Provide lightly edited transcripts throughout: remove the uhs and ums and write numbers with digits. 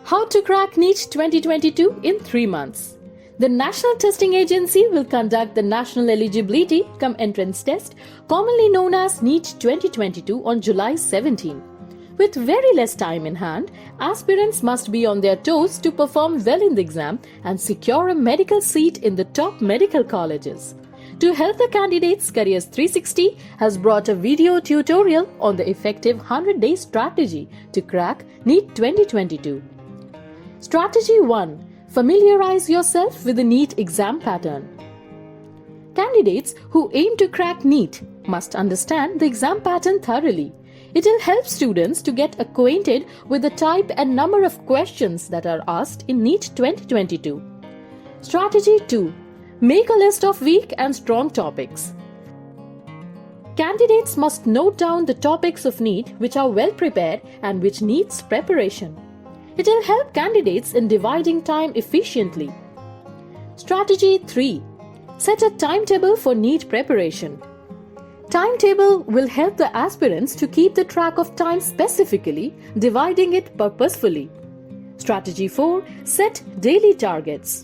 How to crack NEET 2022 in 3 months. The National Testing Agency will conduct the National Eligibility cum Entrance Test, commonly known as NEET 2022, on July 17. With very less time in hand, aspirants must be on their toes to perform well in the exam and secure a medical seat in the top medical colleges. To help the candidates, Careers 360 has brought a video tutorial on the effective 100-day strategy to crack NEET 2022. Strategy 1. Familiarize yourself with the NEET exam pattern. Candidates who aim to crack NEET must understand the exam pattern thoroughly. It will help students to get acquainted with the type and number of questions that are asked in NEET 2022. Strategy 2. Make a list of weak and strong topics. Candidates must note down the topics of NEET which are well prepared and which needs preparation. It will help candidates in dividing time efficiently. Strategy 3. Set a timetable for NEET preparation. Timetable will help the aspirants to keep the track of time specifically, dividing it purposefully. Strategy 4. Set daily targets.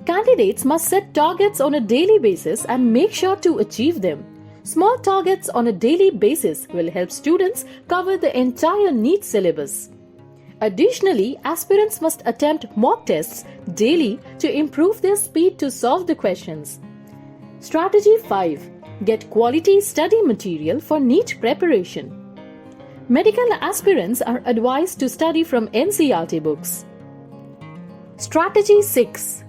Candidates must set targets on a daily basis and make sure to achieve them. Small targets on a daily basis will help students cover the entire NEET syllabus. Additionally, aspirants must attempt mock tests daily to improve their speed to solve the questions. Strategy 5. Get quality study material for NEET preparation. Medical aspirants are advised to study from NCERT books. Strategy 6.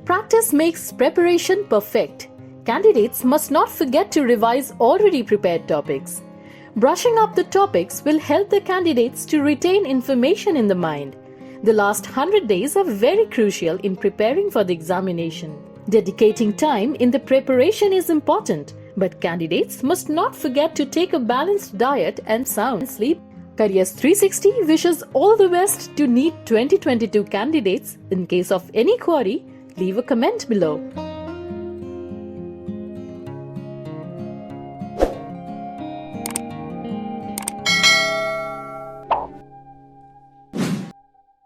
Practice makes preparation perfect. Candidates must not forget to revise already prepared topics. Brushing up the topics will help the candidates to retain information in the mind. The last 100 days are very crucial in preparing for the examination. Dedicating time in the preparation is important, but candidates must not forget to take a balanced diet and sound sleep. Careers 360 wishes all the best to NEET 2022 candidates. In case of any query, leave a comment below.